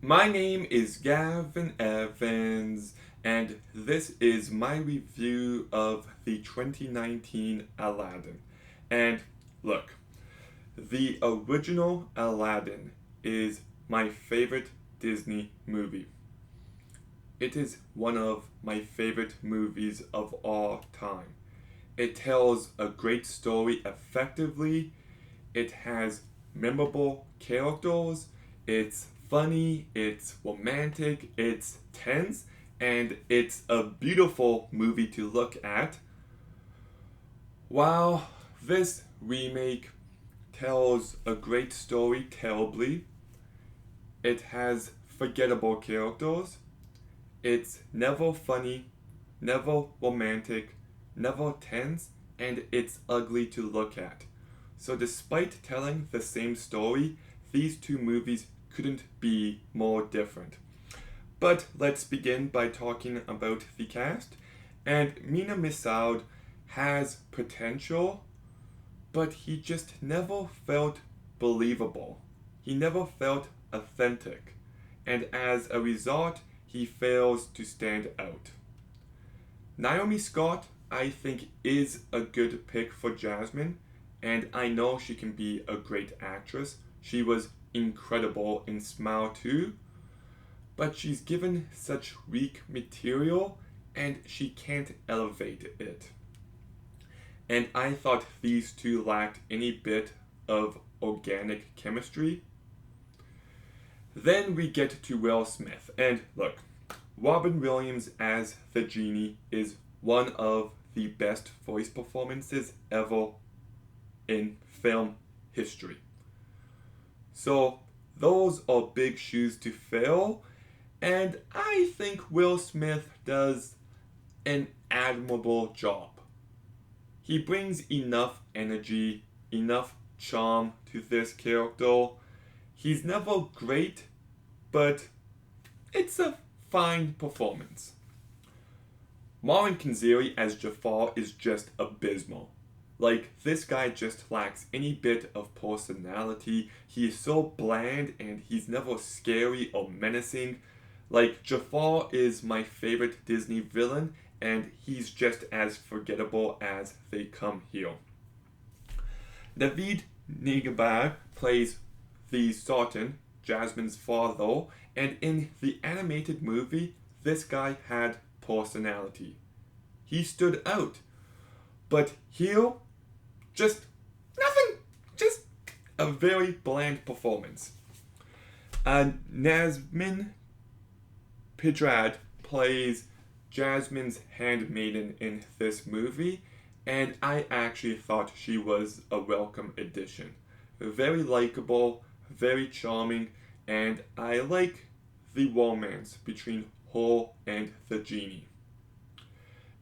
My name is Gavin Evans, and this is my review of the 2019 Aladdin. And look, the original Aladdin is my favorite Disney movie. It is one of my favorite movies of all time. It tells a great story effectively. It has memorable characters. It's funny, it's romantic, it's tense, and it's a beautiful movie to look at. While this remake tells a great story terribly, it has forgettable characters. It's never funny, never romantic, never tense, and it's ugly to look at. So, despite telling the same story, these two movies couldn't be more different. But let's begin by talking about the cast. And Mina Massoud has potential, but he just never felt believable. He never felt authentic. And as a result, he fails to stand out. Naomi Scott, I think, is a good pick for Jasmine, and I know she can be a great actress. She was incredible in Smile 2, but she's given such weak material and she can't elevate it. And I thought these two lacked any bit of organic chemistry. Then we get to Will Smith, and look, Robin Williams as the genie is one of the best voice performances ever in film history. So, those are big shoes to fill, and I think Will Smith does an admirable job. He brings enough energy, enough charm to this character. He's never great, but it's a fine performance. Marwan Kenzeri as Jafar is just abysmal. Like, this guy just lacks any bit of personality. He is so bland and he's never scary or menacing. Like, Jafar is my favorite Disney villain, and he's just as forgettable as they come here. David Nigabar plays the Sultan, Jasmine's father, and in the animated movie, this guy had personality. He stood out. But here, just nothing. Just a very bland performance. And Nazmin Pidrad plays Jasmine's handmaiden in this movie, and I actually thought she was a welcome addition. Very likable, very charming, and I like the romance between her and the genie.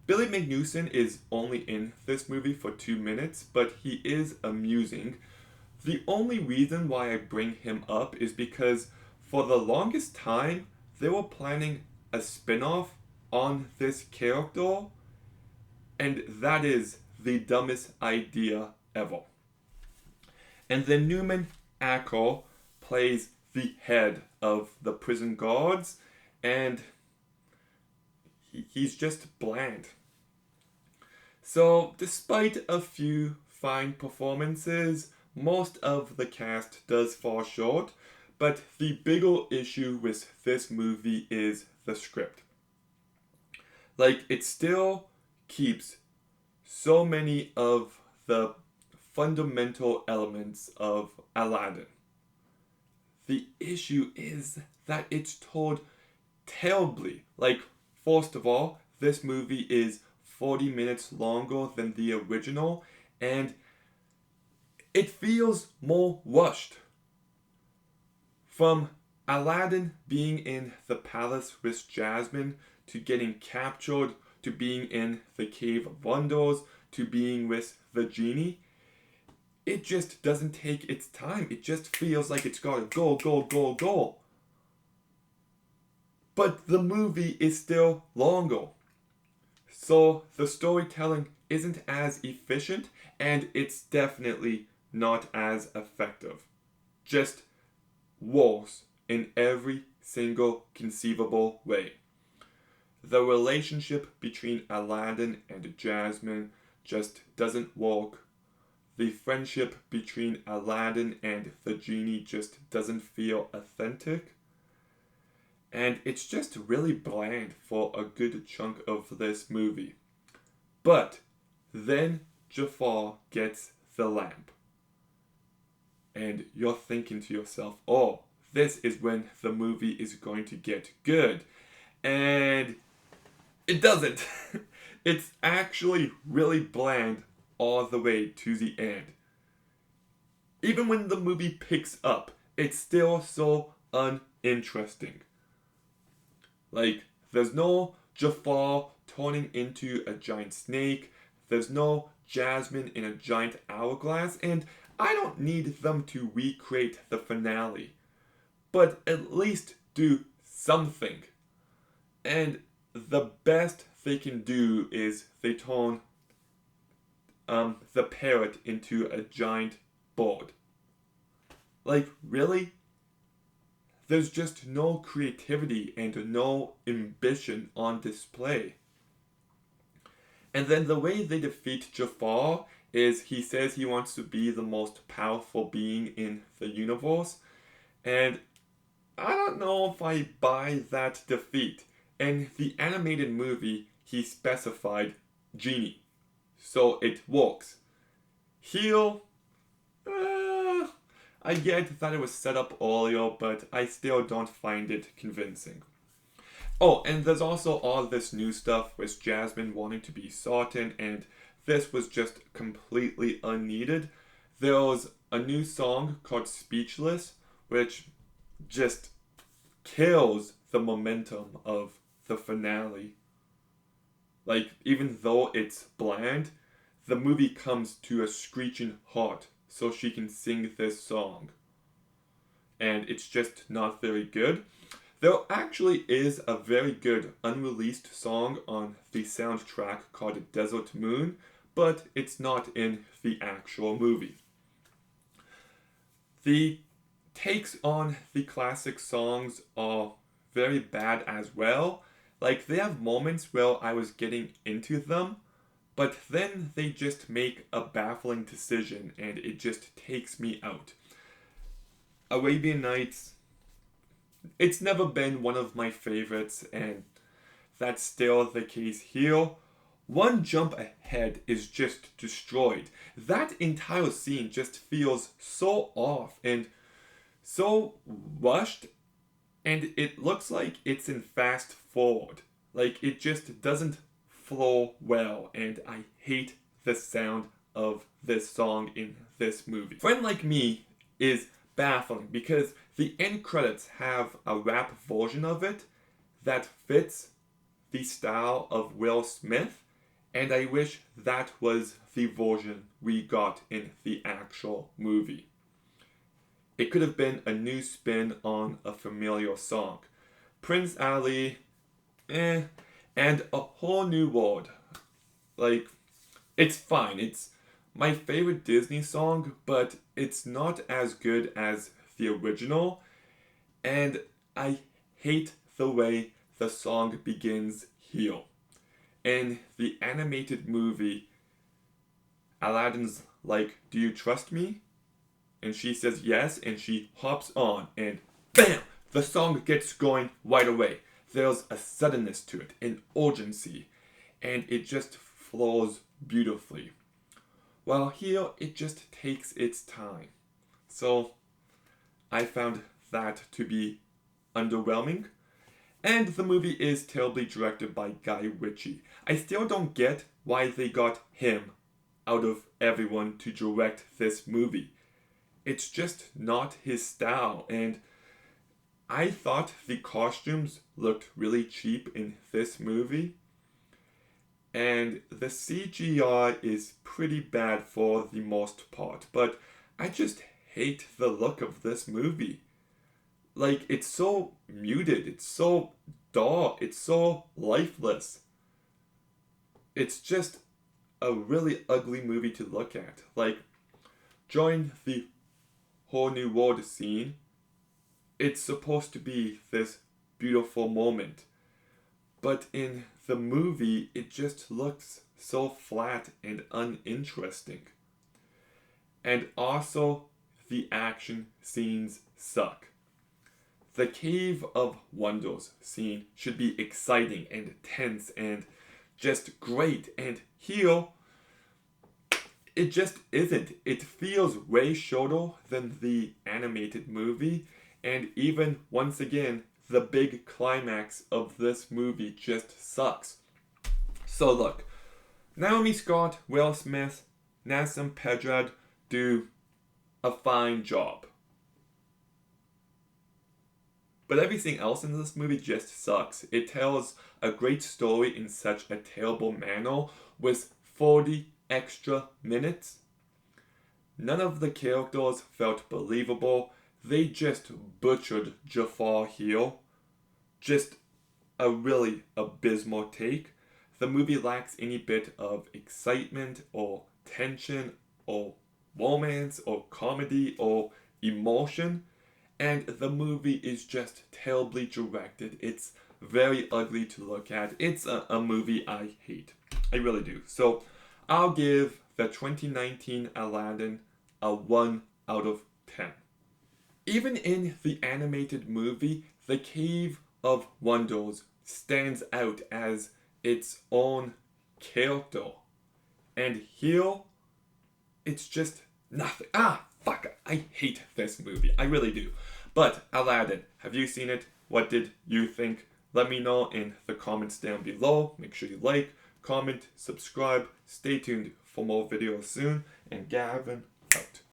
Billy Magnussen is only in this movie for 2 minutes, but he is amusing. The only reason why I bring him up is because for the longest time they were planning a spin off on this character, and that is the dumbest idea ever. And then Newman Acker plays the head of the prison guards, and he's just bland. So, despite a few fine performances, most of the cast does fall short, but the bigger issue with this movie is the script. Like, it still keeps so many of the fundamental elements of Aladdin. The issue is that it's told terribly. Like, first of all, this movie is 40 minutes longer than the original, and it feels more rushed. From Aladdin being in the palace with Jasmine, to getting captured, to being in the Cave of Wonders, to being with the genie, it just doesn't take its time. It just feels like it's gotta go, go, go, go. But the movie is still longer. So the storytelling isn't as efficient, and it's definitely not as effective. Just worse in every single conceivable way. The relationship between Aladdin and Jasmine just doesn't work. The friendship between Aladdin and the genie just doesn't feel authentic. And it's just really bland for a good chunk of this movie. But then Jafar gets the lamp. And you're thinking to yourself, oh, this is when the movie is going to get good. And it doesn't. It's actually really bland all the way to the end. Even when the movie picks up, it's still so uninteresting. Like, there's no Jafar turning into a giant snake, there's no Jasmine in a giant hourglass, and I don't need them to recreate the finale. But at least do something. And the best they can do is they turn the parrot into a giant bird. Like, really? There's just no creativity and no ambition on display. And then the way they defeat Jafar is he says he wants to be the most powerful being in the universe. And I don't know if I buy that defeat. In the animated movie, he specified genie. So it works. Here, I get that it was set up earlier, but I still don't find it convincing. Oh, and there's also all this new stuff with Jasmine wanting to be certain, and this was just completely unneeded. There was a new song called Speechless, which just kills the momentum of the finale. Like, even though it's bland, the movie comes to a screeching halt so she can sing this song. And it's just not very good. There actually is a very good unreleased song on the soundtrack called Desert Moon, but it's not in the actual movie. The takes on the classic songs are very bad as well. Like, they have moments where I was getting into them, but then they just make a baffling decision and it just takes me out. Arabian Nights, it's never been one of my favorites, and that's still the case here. One jump ahead is just destroyed. That entire scene just feels so off and so rushed, and it looks like it's in fast forward. Like, it just doesn't flow well, and I hate the sound of this song in this movie. Friend Like Me is baffling because the end credits have a rap version of it that fits the style of Will Smith, and I wish that was the version we got in the actual movie. It could have been a new spin on a familiar song. Prince Ali, and a whole new world. Like, it's fine. It's my favorite Disney song, but it's not as good as the original. And I hate the way the song begins here. In the animated movie, Aladdin's like, "Do you trust me?" And she says yes, and she hops on, and BAM! The song gets going right away. There's a suddenness to it, an urgency, and it just flows beautifully. While here, it just takes its time. So, I found that to be underwhelming. And the movie is terribly directed by Guy Ritchie. I still don't get why they got him out of everyone to direct this movie. It's just not his style, and I thought the costumes looked really cheap in this movie, and the CGI is pretty bad for the most part, but I just hate the look of this movie. Like, it's so muted, it's so dull, it's so lifeless. It's just a really ugly movie to look at. Like, during the whole new world scene, it's supposed to be this beautiful moment. But in the movie, it just looks so flat and uninteresting. And also, the action scenes suck. The Cave of Wonders scene should be exciting and tense and just great. And here, it just isn't. It feels way shorter than the animated movie. And even, once again, the big climax of this movie just sucks. So look, Naomi Scott, Will Smith, Nassim Pedrad do a fine job. But everything else in this movie just sucks. It tells a great story in such a terrible manner with 40 extra minutes. None of the characters felt believable. They just butchered Jafar here. Just a really abysmal take. The movie lacks any bit of excitement or tension or romance or comedy or emotion. And the movie is just terribly directed. It's very ugly to look at. It's a movie I hate. I really do. So I'll give the 2019 Aladdin a 1 out of 10. Even in the animated movie, the Cave of Wonders stands out as its own character. And here, it's just nothing. Fuck, I hate this movie. I really do. But Aladdin, have you seen it? What did you think? Let me know in the comments down below. Make sure you like, comment, subscribe. Stay tuned for more videos soon. And Gavin out.